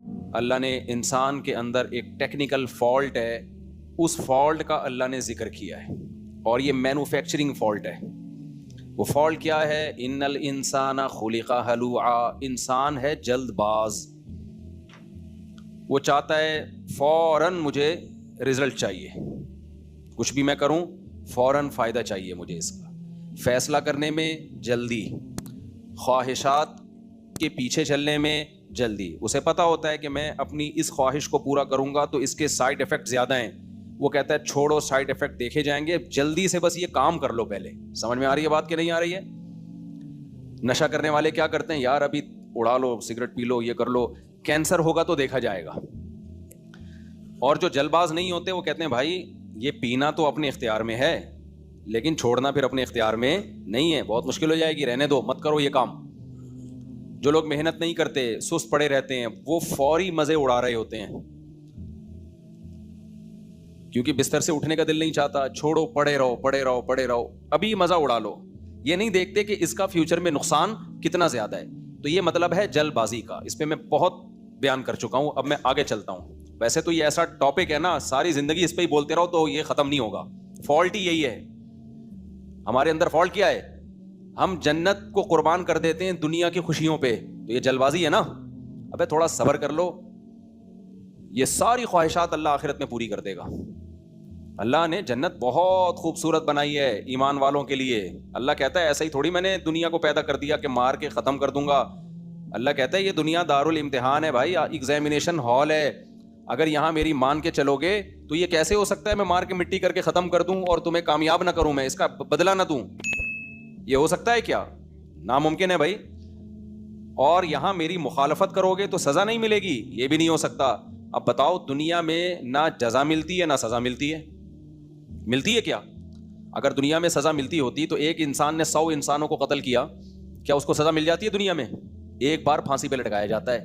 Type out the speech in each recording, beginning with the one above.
اللہ نے انسان کے اندر ایک ٹیکنیکل فالٹ ہے، اس فالٹ کا اللہ نے ذکر کیا ہے، اور یہ مینوفیکچرنگ فالٹ ہے۔ وہ فالٹ کیا ہے؟ ان الانسان خلق ہلوعا، انسان ہے جلد باز، وہ چاہتا ہے فوراً مجھے رزلٹ چاہیے، کچھ بھی میں کروں فوراً فائدہ چاہیے مجھے، اس کا فیصلہ کرنے میں جلدی، خواہشات کے پیچھے چلنے میں جلدی۔ اسے پتا ہوتا ہے کہ میں اپنی اس خواہش کو پورا کروں گا تو اس کے سائیڈ ایفیکٹ زیادہ ہیں، وہ کہتا ہے چھوڑو سائیڈ ایفیکٹ دیکھے جائیں گے، جلدی سے بس یہ کام کر لو پہلے۔ سمجھ میں آ رہی ہے بات کہ نہیں آ رہی ہے؟ نشہ کرنے والے کیا کرتے ہیں؟ یار ابھی اڑا لو، سگریٹ پی لو، یہ کر لو، کینسر ہوگا تو دیکھا جائے گا۔ اور جو جلد باز نہیں ہوتے وہ کہتے ہیں بھائی یہ پینا تو اپنے اختیار میں ہے لیکن چھوڑنا پھر اپنے اختیار میں نہیں ہے، بہت مشکل ہو جائے گی، رہنے دو، مت کرو یہ کام۔ جو لوگ محنت نہیں کرتے، سست پڑے رہتے ہیں، وہ فوری مزے اڑا رہے ہوتے ہیں، کیونکہ بستر سے اٹھنے کا دل نہیں چاہتا، چھوڑو، پڑے رہو پڑے رہو پڑے رہو، ابھی مزہ اڑا لو۔ یہ نہیں دیکھتے کہ اس کا فیوچر میں نقصان کتنا زیادہ ہے۔ تو یہ مطلب ہے جلد بازی کا، اس پہ میں بہت بیان کر چکا ہوں، اب میں آگے چلتا ہوں۔ ویسے تو یہ ایسا ٹاپک ہے نا، ساری زندگی اس پہ ہی بولتے رہو تو یہ ختم نہیں ہوگا۔ فالٹ ہی یہی ہے ہمارے اندر۔ فالٹ کیا ہے؟ ہم جنت کو قربان کر دیتے ہیں دنیا کی خوشیوں پہ، تو یہ جلد بازی ہے نا۔ ابے تھوڑا صبر کر لو، یہ ساری خواہشات اللہ آخرت میں پوری کر دے گا۔ اللہ نے جنت بہت خوبصورت بنائی ہے ایمان والوں کے لیے۔ اللہ کہتا ہے ایسا ہی تھوڑی میں نے دنیا کو پیدا کر دیا کہ مار کے ختم کر دوں گا۔ اللہ کہتا ہے یہ دنیا دارالامتحان ہے بھائی، ایگزامینیشن ہال ہے۔ اگر یہاں میری مان کے چلو گے تو یہ کیسے ہو سکتا ہے میں مار کے مٹی کر کے ختم کر دوں اور تمہیں کامیاب نہ کروں، میں اس کا بدلہ نہ دوں؟ یہ ہو سکتا ہے کیا؟ ناممکن ہے بھائی۔ اور یہاں میری مخالفت کرو گے تو سزا نہیں ملے گی، یہ بھی نہیں ہو سکتا۔ اب بتاؤ دنیا میں نہ جزا ملتی ہے نہ سزا ملتی ہے؟ ملتی ہے کیا؟ اگر دنیا میں سزا ملتی ہوتی تو ایک انسان نے 100 انسانوں کو قتل کیا، کیا اس کو سزا مل جاتی ہے دنیا میں؟ ایک بار پھانسی پہ لٹکایا جاتا ہے،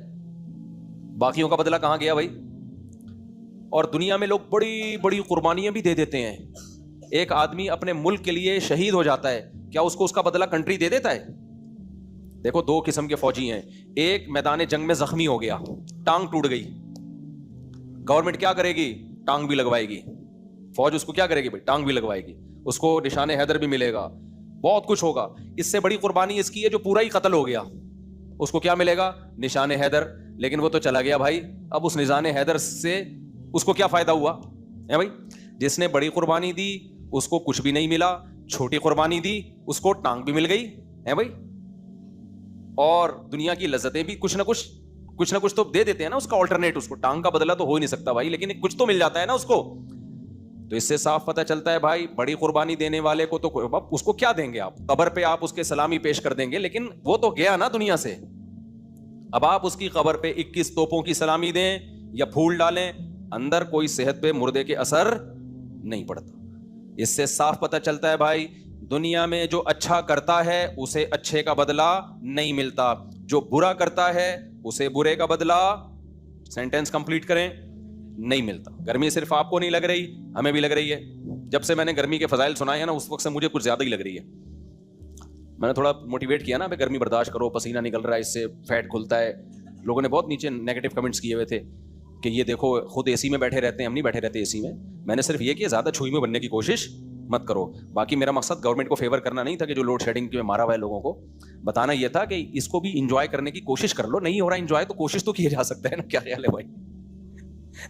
باقیوں کا بدلہ کہاں گیا بھائی؟ اور دنیا میں لوگ بڑی بڑی قربانیاں بھی دے دیتے ہیں۔ ایک آدمی اپنے ملک کے لیے شہید ہو جاتا ہے، کیا اس کو اس کا بدلہ کنٹری دے دیتا ہے؟ دیکھو دو قسم کے فوجی ہیں، ایک میدان جنگ میں زخمی ہو گیا، ٹانگ ٹوٹ گئی، گورنمنٹ کیا کرے گی؟ ٹانگ بھی لگوائے گی۔ فوج اس کو کیا کرے گی بھائی؟ ٹانگ بھی لگوائے گی، اس کو نشان حیدر بھی ملے گا، بہت کچھ ہوگا۔ اس سے بڑی قربانی اس کی ہے جو پورا ہی قتل ہو گیا، اس کو کیا ملے گا؟ نشان حیدر، لیکن وہ تو چلا گیا بھائی۔ اب اس نشان حیدر سے اس کو کیا فائدہ ہوا ہے بھائی؟ جس نے بڑی قربانی دی اس کو کچھ بھی نہیں ملا، چھوٹی قربانی دی اس کو ٹانگ بھی مل گئی ہے بھائی۔ اور دنیا کی لذتیں بھی کچھ نہ کچھ تو دے دیتے ہیں نا اس کا آلٹرنیٹ، اس کو ٹانگ کا بدلہ تو ہو ہی نہیں سکتا بھائی، لیکن کچھ تو مل جاتا ہے نا اس کو۔ تو اس سے صاف پتہ چلتا ہے بھائی بڑی قربانی دینے والے کو تو اس کو کیا دیں گے آپ؟ قبر پہ آپ اس کے سلامی پیش کر دیں گے، لیکن وہ تو گیا نا دنیا سے۔ اب آپ اس کی قبر پہ 21 توپوں کی سلامی دیں یا پھول ڈالیں، اندر کوئی صحت پہ مردے کے اثر نہیں پڑتا۔ اس سے صاف پتہ چلتا ہے بھائی دنیا میں جو اچھا کرتا ہے اسے اچھے کا بدلہ نہیں ملتا، جو برا کرتا ہے اسے برے کا بدلہ، سینٹینس کمپلیٹ کریں، نہیں ملتا۔ گرمی صرف آپ کو نہیں لگ رہی، ہمیں بھی لگ رہی ہے۔ جب سے میں نے گرمی کے فضائل سنائے ہیں نا اس وقت سے مجھے کچھ زیادہ ہی لگ رہی ہے۔ میں نے تھوڑا موٹیویٹ کیا نا کہ گرمی برداشت کرو، پسینہ نکل رہا ہے، اس سے فیٹ کھلتا ہے۔ لوگوں نے بہت نیچے نیگیٹو کمنٹس کیے ہوئے تھے کہ یہ دیکھو خود اے سی میں بیٹھے رہتے ہیں، ہم نہیں بیٹھے رہتے اے سی میں۔ میں نے صرف یہ کہ زیادہ چھوئی میں بننے کی کوشش مت کرو۔ باقی میرا مقصد گورنمنٹ کو فیور کرنا نہیں تھا کہ جو لوڈ شیڈنگ کے مارا ہوا ہے لوگوں کو، بتانا یہ تھا کہ اس کو بھی انجوائے کرنے کی کوشش کر لو۔ نہیں ہو رہا انجوائے تو کوشش تو کیا جا سکتا ہے نا، کیا خیال ہے بھائی؟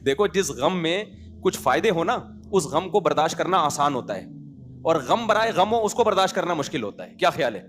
دیکھو جس غم میں کچھ فائدے ہو نا اس غم کو برداشت کرنا آسان ہوتا ہے، اور غم برائے غم ہو اس کو برداشت کرنا مشکل ہوتا ہے۔ کیا خیال ہے؟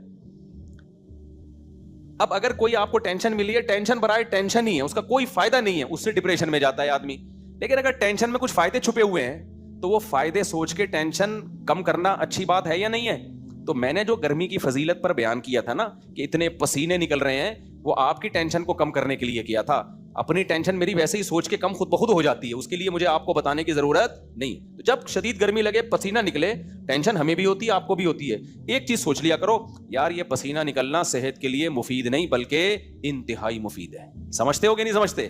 اب اگر کوئی آپ کو ٹینشن ملی ہے، ٹینشن برائے ٹینشن ہی ہے، اس کا کوئی فائدہ نہیں ہے، اس سے ڈپریشن میں جاتا ہے آدمی۔ لیکن اگر ٹینشن میں کچھ فائدے چھپے ہوئے ہیں تو وہ فائدے سوچ کے ٹینشن کم کرنا اچھی بات ہے یا نہیں ہے؟ تو میں نے جو گرمی کی فضیلت پر بیان کیا تھا نا کہ اتنے پسینے نکل رہے ہیں، وہ آپ کی ٹینشن کو کم کرنے کے لیے کیا تھا۔ اپنی ٹینشن میری ویسے ہی سوچ کے کم خود بخود ہو جاتی ہے، اس کے لیے مجھے آپ کو بتانے کی ضرورت نہیں۔ تو جب شدید گرمی لگے، پسینہ نکلے، ٹینشن ہمیں بھی ہوتی ہے، آپ کو بھی ہوتی ہے، ایک چیز سوچ لیا کرو، یار یہ پسینہ نکلنا صحت کے لیے مفید نہیں بلکہ انتہائی مفید ہے۔ سمجھتے ہو کہ نہیں سمجھتے؟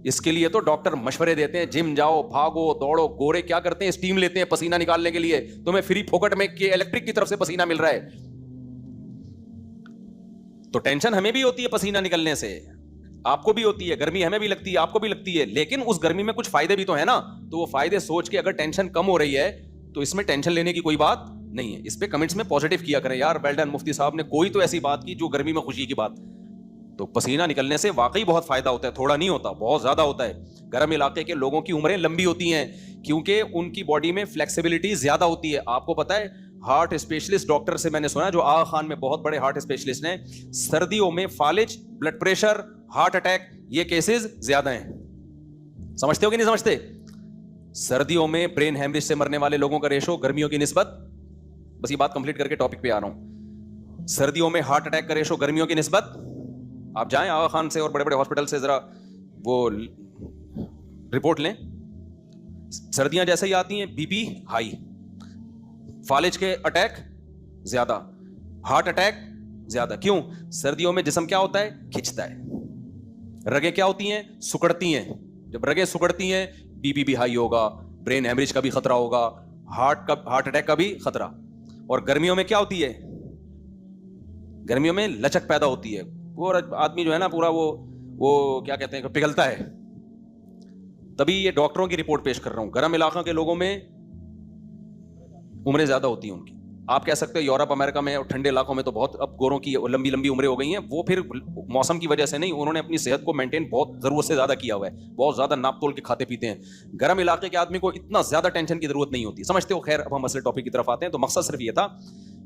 اس کے لیے تو ڈاکٹر مشورے دیتے ہیں، جم جاؤ، بھاگو دوڑو۔ گورے کیا کرتے ہیں؟ اسٹیم لیتے ہیں پسینہ نکالنے کے لیے، تمہیں فری پھوکٹ میں کہ الیکٹرک کی طرف سے پسینہ مل رہا ہے۔ تو ٹینشن ہمیں بھی ہوتی ہے پسینہ نکلنے سے، آپ کو بھی ہوتی ہے گرمی, ہمیں بھی لگتی ہے, آپ کو بھی لگتی ہے, لیکن اس گرمی میں کچھ فائدے بھی تو ہیں نا. تو وہ فائدے سوچ کے اگر ٹینشن کم ہو رہی ہے تو اس میں ٹینشن لینے کی کوئی بات نہیں ہے. اس پہ کمنٹس میں پازیٹیو کیا کریں یار, ویل ڈن مفتی صاحب نے کوئی تو ایسی بات کی جو گرمی میں خوشی کی بات. تو پسینہ نکلنے سے واقعی بہت فائدہ ہوتا ہے, تھوڑا نہیں ہوتا, بہت زیادہ ہوتا ہے. گرم علاقے کے لوگوں کی عمریں لمبی ہوتی ہیں کیونکہ ان کی باڈی میں فلیکسیبلٹی زیادہ ہوتی ہے. آپ کو پتا ہے ہارٹ اسپیشلسٹ ڈاکٹر سے میں نے سنا, جو آغا خان میں بہت بڑے ہارٹ اسپیشلسٹ ہیں, سردیوں میں فالج, بلڈ پریشر, ہارٹ اٹیک, یہ کیسز زیادہ ہیں. سمجھتے ہو کہ نہیں سمجھتے؟ سردیوں میں برین ہیمریج سے مرنے والے لوگوں کا ریشو گرمیوں کی نسبت, بس یہ بات کمپلیٹ کر کے ٹاپک پہ آ رہا ہوں, سردیوں میں ہارٹ اٹیک کا ریشو گرمیوں کی نسبت, آپ جائیں آغا خان سے اور بڑے بڑے ہاسپٹل سے ذرا وہ رپورٹ لیں, سردیاں جیسے ہی آتی ہیں بی پی ہائی, فالج کے اٹیک زیادہ, ہارٹ اٹیک زیادہ. کیوں؟ سردیوں میں جسم کیا ہوتا ہے, کھنچتا ہے, رگیں کیا ہوتی ہیں, سکڑتی ہیں. جب رگیں سکڑتی ہیں بی پی بھی ہائی ہوگا, برین ہیمریج کا بھی خطرہ ہوگا, ہارٹ اٹیک کا بھی خطرہ. اور گرمیوں میں کیا ہوتی ہے, گرمیوں میں لچک پیدا ہوتی ہے, وہ آدمی جو ہے نا پورا وہ کیا کہتے ہیں پگھلتا ہے. تبھی یہ ڈاکٹروں کی رپورٹ پیش کر رہا ہوں, گرم علاقوں کے لوگوں میں عمریں زیادہ ہوتی ہیں ان کی. آپ کہہ سکتے ہیں یورپ امریکہ میں اور ٹھنڈے علاقوں میں تو بہت اب گوروں کی لمبی لمبی عمریں ہو گئی ہیں, وہ پھر موسم کی وجہ سے نہیں, انہوں نے اپنی صحت کو مینٹین بہت ضرورت سے زیادہ کیا ہوا ہے, بہت زیادہ ناپ تول کے کھاتے پیتے ہیں. گرم علاقے کے آدمی کو اتنا زیادہ ٹینشن کی ضرورت نہیں ہوتی, سمجھتے ہو. خیر اب ہم اصل ٹاپک کی طرف آتے ہیں. تو مقصد صرف یہ تھا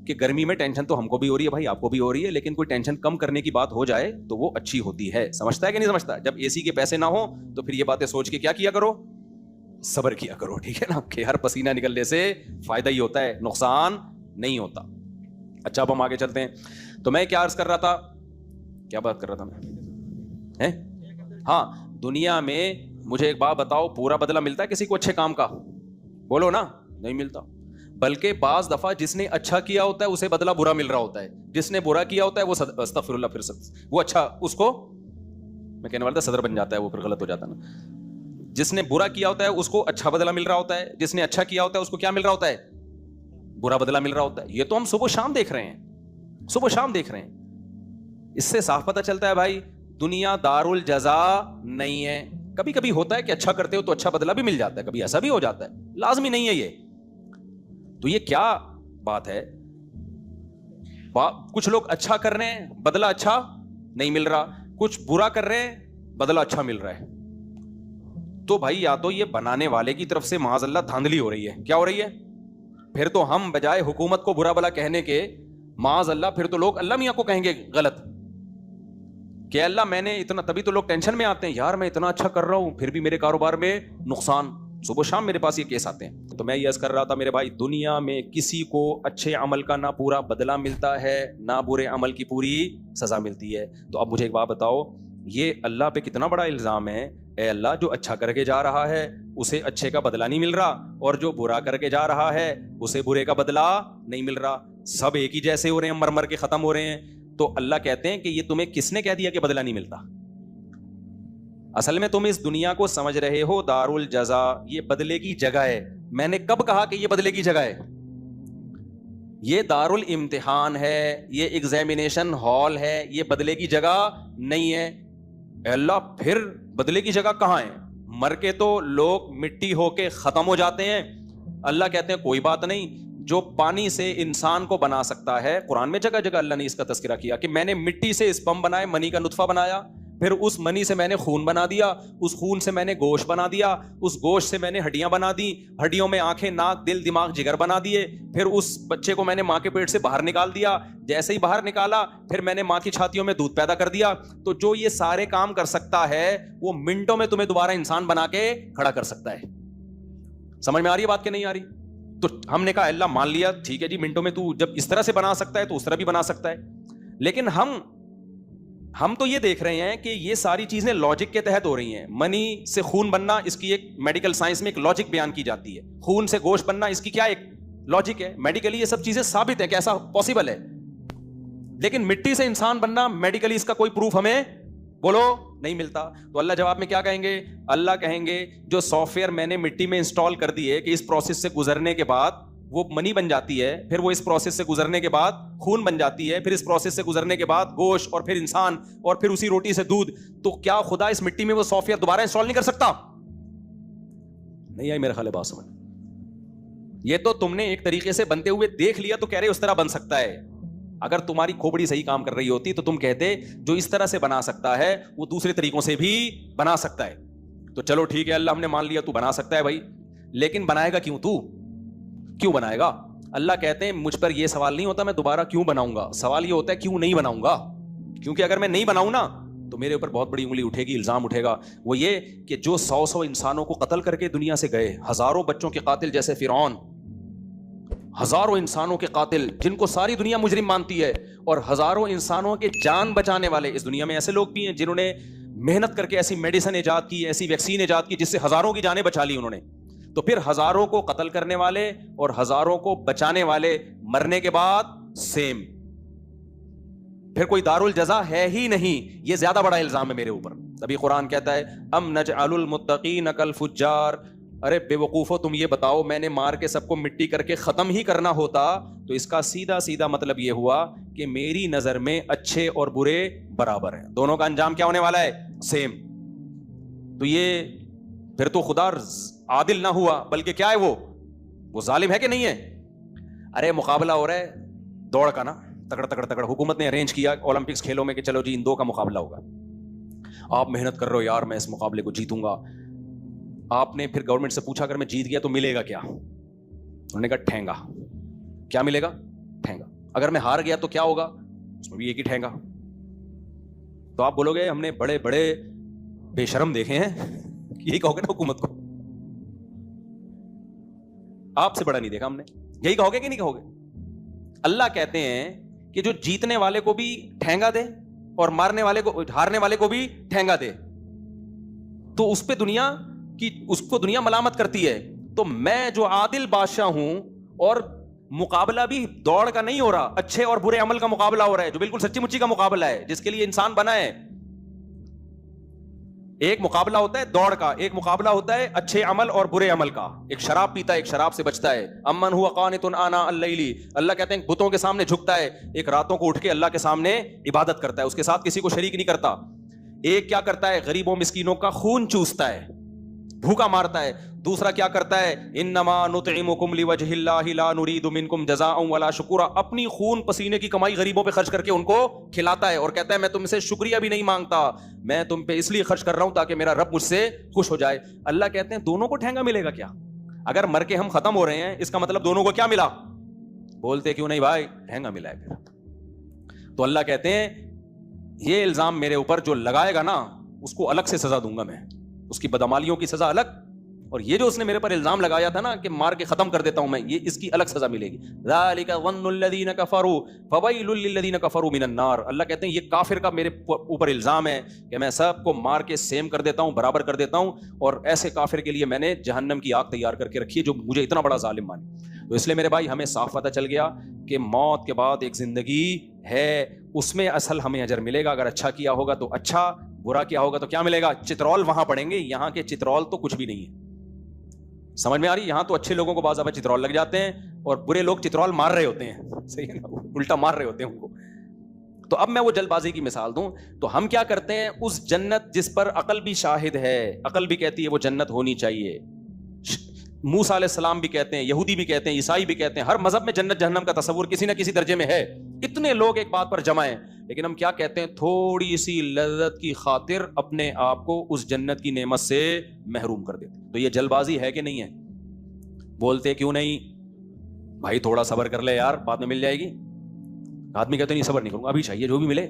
کہ گرمی میں ٹینشن تو ہم کو بھی ہو رہی ہے بھائی, آپ کو بھی ہو رہی ہے, لیکن کوئی ٹینشن کم کرنے کی بات ہو جائے تو وہ اچھی ہوتی ہے. سمجھتا ہے کہ نہیں سمجھتا؟ جب اے سی کے پیسے نہ ہوں تو پھر یہ باتیں سوچ کے کیا کرو, صبر کیا کرو, ٹھیک ہے نا, کہ ہر پسینہ نکلنے سے فائدہ ہی ہوتا ہے, نقصان نہیں ہوتا. اچھا اب ہم آگے چلتے ہیں. تو میں کیا عرض کر رہا تھا, کیا بات کر رہا تھا میں, ہاں, دنیا میں مجھے ایک بات بتاؤ, پورا بدلہ ملتا ہے کسی کو اچھے کام کا؟ بولو نا, نہیں ملتا. بلکہ بعض دفعہ جس نے اچھا کیا ہوتا ہے اسے بدلہ برا مل رہا ہوتا ہے, جس نے برا کیا ہوتا ہے وہ استغفر اللہ, پھر وہ اچھا, اس کو میں کہنے والا تھا صدر بن جاتا ہے, وہ پھر غلط ہو جاتا نا. جس نے برا کیا ہوتا ہے اس کو اچھا بدلہ مل رہا ہوتا ہے, جس نے اچھا کیا ہوتا ہے اس کو کیا مل رہا ہوتا ہے, برا بدلہ مل رہا ہوتا ہے. یہ تو ہم صبح شام دیکھ رہے ہیں, صبح شام دیکھ رہے ہیں. اس سے صاف پتہ چلتا ہے بھائی دنیا دار الجزا نہیں ہے. کبھی کبھی ہوتا ہے کہ اچھا کرتے ہو تو اچھا بدلہ بھی مل جاتا ہے, کبھی ایسا بھی ہو جاتا ہے, لازمی نہیں ہے یہ. تو یہ کیا بات ہے, کچھ لوگ اچھا کر رہے ہیں بدلہ اچھا نہیں مل رہا, کچھ برا کر رہے ہیں بدلہ اچھا مل رہا ہے. تو بھائی یا تو یہ بنانے والے کی طرف سے معاذ اللہ دھاندلی ہو رہی ہے. کیا ہو رہی ہے؟ پھر تو ہم بجائے حکومت کو برا بلا کہنے کے معاذ اللہ, پھر تو لوگ اللہ میاں کو کہیں گے غلط کہ اللہ میں نے اتنا, تبھی تو لوگ ٹینشن میں آتے ہیں, یار میں اتنا اچھا کر رہا ہوں پھر بھی میرے کاروبار میں نقصان. صبح شام میرے پاس یہ کیس آتے ہیں. تو میں یہ عرض کر رہا تھا میرے بھائی, دنیا میں کسی کو اچھے عمل کا نہ پورا بدلہ ملتا ہے, نہ برے عمل کی پوری سزا ملتی ہے. تو اب مجھے ایک بات بتاؤ, یہ اللہ پہ کتنا بڑا الزام ہے, اے اللہ جو اچھا کر کے جا رہا ہے اسے اچھے کا بدلہ نہیں مل رہا, اور جو برا کر کے جا رہا ہے اسے برے کا بدلہ نہیں مل رہا, سب ایک ہی جیسے ہو رہے ہیں, مر کے ختم ہو رہے ہیں. تو اللہ کہتے ہیں کہ یہ تمہیں کس نے کہہ دیا کہ بدلہ نہیں ملتا؟ اصل میں تم اس دنیا کو سمجھ رہے ہو دار الجزا, یہ بدلے کی جگہ ہے. میں نے کب کہا کہ یہ بدلے کی جگہ ہے؟ یہ دار الامتحان ہے, یہ ایگزامینیشن ہال ہے, یہ بدلے کی جگہ نہیں ہے. اے اللہ پھر بدلے کی جگہ کہاں ہے؟ مر کے تو لوگ مٹی ہو کے ختم ہو جاتے ہیں. اللہ کہتے ہیں کوئی بات نہیں, جو پانی سے انسان کو بنا سکتا ہے, قرآن میں جگہ جگہ اللہ نے اس کا تذکرہ کیا کہ میں نے مٹی سے اسپم بنائے, منی کا نطفہ بنایا, پھر اس منی سے میں نے خون بنا دیا, اس خون سے میں نے گوشت بنا دیا, اس گوشت سے میں نے ہڈیاں بنا دی, ہڈیوں میں آنکھیں, ناک, دل, دماغ, جگر بنا دیے, پھر اس بچے کو میں نے ماں کے پیٹ سے باہر نکال دیا, جیسے ہی باہر نکالا پھر میں نے ماں کی چھاتیوں میں دودھ پیدا کر دیا. تو جو یہ سارے کام کر سکتا ہے وہ منٹوں میں تمہیں دوبارہ انسان بنا کے کھڑا کر سکتا ہے. سمجھ میں آ رہی ہے بات کہ نہیں آ رہی؟ تو ہم نے کہا اللہ مان لیا ٹھیک ہے جی, منٹوں میں تو جب اس طرح سے بنا سکتا ہے تو اس طرح بھی بنا سکتا ہے. لیکن ہم تو یہ دیکھ رہے ہیں کہ یہ ساری چیزیں لاجک کے تحت ہو رہی ہیں. منی سے خون بننا, اس کی ایک میڈیکل سائنس میں ایک لاجک بیان کی جاتی ہے. خون سے گوشت بننا, اس کی کیا ایک لاجک ہے. میڈیکلی یہ سب چیزیں ثابت ہیں کہ ایسا پاسبل ہے. لیکن مٹی سے انسان بننا, میڈیکلی اس کا کوئی پروف ہمیں بولو نہیں ملتا. تو اللہ جواب میں کیا کہیں گے؟ اللہ کہیں گے جو سافٹ ویئر میں نے مٹی میں انسٹال کر دی ہے کہ اس پروسیس سے گزرنے کے بعد وہ منی بن جاتی ہے, پھر وہ اس پروسیس سے گزرنے کے بعد خون بن جاتی ہے, پھر اس پروسیس سے گزرنے کے بعد گوشت, اور پھر انسان, اور پھر اسی روٹی سے دودھ. تو کیا خدا اس مٹی میں وہ سافٹ ویئر دوبارہ انسٹال نہیں کر سکتا؟ نہیں آئی میرے خیال بات سمجھ. یہ تو تم نے ایک طریقے سے بنتے ہوئے دیکھ لیا تو کہہ رہے اس طرح بن سکتا ہے. اگر تمہاری کھوپڑی صحیح کام کر رہی ہوتی تو تم کہتے جو اس طرح سے بنا سکتا ہے وہ دوسرے طریقوں سے بھی بنا سکتا ہے. تو چلو ٹھیک ہے, اللہ ہم نے مان لیا تو بنا سکتا ہے بھائی, لیکن بنائے گا کیوں؟ تو کیوں بنائے گا؟ اللہ کہتے ہیں مجھ پر یہ سوال نہیں ہوتا میں دوبارہ کیوں بناؤں گا, سوال یہ ہوتا ہے کیوں نہیں بناؤں گا. کیونکہ اگر میں نہیں بناؤں نا تو میرے اوپر بہت بڑی انگلی اٹھے گی, الزام اٹھے گا. وہ یہ کہ جو 100 انسانوں کو قتل کر کے دنیا سے گئے, ہزاروں بچوں کے قاتل جیسے فرعون, ہزاروں انسانوں کے قاتل جن کو ساری دنیا مجرم مانتی ہے, اور ہزاروں انسانوں کے جان بچانے والے. اس دنیا میں ایسے لوگ بھی ہیں جنہوں نے محنت کر کے ایسی میڈیسن ایجاد کی, ایسی ویکسین ایجاد کی جس سے ہزاروں کی جانیں بچا لی انہوں نے. تو پھر ہزاروں کو قتل کرنے والے اور ہزاروں کو بچانے والے مرنے کے بعد سیم, پھر کوئی دارالجزا ہے ہی نہیں. یہ زیادہ بڑا الزام ہے میرے اوپر. ابھی قرآن کہتا ہے ام نجعل المتقین کالفجار. ارے بے وقوفو تم یہ بتاؤ, میں نے مار کے سب کو مٹی کر کے ختم ہی کرنا ہوتا تو اس کا سیدھا سیدھا مطلب یہ ہوا کہ میری نظر میں اچھے اور برے برابر ہیں, دونوں کا انجام کیا ہونے والا ہے؟ سیم. تو یہ پھر تو خدا عادل نہ ہوا, بلکہ کیا ہے وہ ظالم ہے کہ نہیں ہے؟ ارے مقابلہ ہو رہا ہے دوڑ کا نا, تکڑ تکڑ تکڑ, حکومت نے ارینج کیا اولمپکس کھیلوں میں کہ چلو جی ان دو کا مقابلہ ہوگا. آپ محنت کر رہے ہو یار میں اس مقابلے کو جیتوں گا. آپ نے پھر گورنمنٹ سے پوچھا اگر میں جیت گیا تو ملے گا کیا؟ انہوں نے کہا ٹھینگا. کیا ملے گا؟ ٹھینگا. اگر میں ہار گیا تو کیا ہوگا؟ اس میں بھی ایک ہی ٹھینگا. تو آپ بولو گے ہم نے بڑے بڑے بے شرم دیکھے ہیں, یہی کہو گے نا حکومت کو, آپ سے بڑا نہیں دیکھا ہم نے, یہی کہو گے کہ نہیں کہو گے؟ اللہ کہتے ہیں کہ جو جیتنے والے کو بھی ٹھینگا دے اور مارنے والے کو, ہارنے والے کو بھی ٹھینگا دے, تو اس پہ دنیا کی, اس کو دنیا ملامت کرتی ہے. تو میں جو عادل بادشاہ ہوں اور مقابلہ بھی دوڑ کا نہیں ہو رہا, اچھے اور برے عمل کا مقابلہ ہو رہا ہے, جو بالکل سچی مچی کا مقابلہ ہے جس کے لیے انسان بنا ہے. ایک مقابلہ ہوتا ہے دوڑ کا, ایک مقابلہ ہوتا ہے اچھے عمل اور برے عمل کا. ایک شراب پیتا ہے, ایک شراب سے بچتا ہے. امن ہوا قانت آناء اللیل, اللہ کہتے ہیں بتوں کے سامنے جھکتا ہے, ایک راتوں کو اٹھ کے اللہ کے سامنے عبادت کرتا ہے, اس کے ساتھ کسی کو شریک نہیں کرتا. ایک کیا کرتا ہے, غریبوں مسکینوں کا خون چوستا ہے, بھوکا مارتا ہے. دوسرا کیا کرتا ہے, انما نطعمکم لوجہ اللہ لا نرید منکم جزاء ولا شکورا, اپنی خون پسینے کی کمائی غریبوں پہ خرچ کر کے ان کو کھلاتا ہے, اور کہتا ہے میں تم سے شکریہ بھی نہیں مانگتا, میں تم پہ اس لیے خرچ کر رہا ہوں تاکہ میرا رب مجھ سے خوش ہو جائے. اللہ کہتے ہیں دونوں کو ٹھینگا ملے گا کیا؟ اگر مر کے ہم ختم ہو رہے ہیں اس کا مطلب دونوں کو کیا ملا؟ بولتے کیوں نہیں بھائی, ٹھینگا ملا ہے پھر. تو اللہ کہتے ہیں یہ الزام میرے اوپر جو لگائے گا نا اس کو الگ سے سزا دوں گا میں, اس کی بدعمالیوں کی سزا الگ, اور یہ جو اس نے میرے پر الزام لگایا تھا نا کہ مار کے ختم کر دیتا ہوں میں, یہ اس کی الگ سزا ملے گی. ذالک ظن الذین کفروا فویل للذین کفروا من النار. اللہ کہتے ہیں یہ کافر کا میرے اوپر الزام ہے کہ میں سب کو مار کے سیم کر دیتا ہوں, برابر کر دیتا ہوں, اور ایسے کافر کے لیے میں نے جہنم کی آگ تیار کر کے رکھی ہے جو مجھے اتنا بڑا ظالم مانے. تو اس لیے میرے بھائی ہمیں صاف پتہ چل گیا کہ موت کے بعد ایک زندگی ہے, اس میں اصل ہمیں اجر ملے گا. اگر اچھا کیا ہوگا تو اچھا, برا کیا ہوگا تو کیا ملے گا؟ چترول وہاں پڑیں گے, یہاں کے چترول تو کچھ بھی نہیں ہے. سمجھ میں آ رہی؟ یہاں تو اچھے لوگوں کو بعض دفعہ چترول لگ جاتے ہیں اور برے لوگ چترول مار رہے ہوتے ہیں, صحیح ہے نا, الٹا مار رہے ہوتے ہیں ان کو. تو اب میں وہ جلد بازی کی مثال دوں تو ہم کیا کرتے ہیں, اس جنت جس پر عقل بھی شاہد ہے, عقل بھی کہتی ہے وہ جنت ہونی چاہیے, موسیٰ علیہ السلام بھی کہتے ہیں, یہودی بھی کہتے ہیں, عیسائی بھی کہتے ہیں, ہر مذہب میں جنت جہنم کا تصور کسی نہ کسی درجے میں ہے. اتنے لوگ ایک بات پر جمع ہیں, لیکن ہم کیا کہتے ہیں, تھوڑی سی لذت کی خاطر اپنے آپ کو اس جنت کی نعمت سے محروم کر دیتے. تو یہ جلد بازی ہے کہ نہیں ہے؟ بولتے کیوں نہیں بھائی, تھوڑا صبر کر لے یار, بعد میں مل جائے گی. آدمی کہتے نہیں صبر نہیں کروں گا, ابھی چاہیے جو بھی ملے.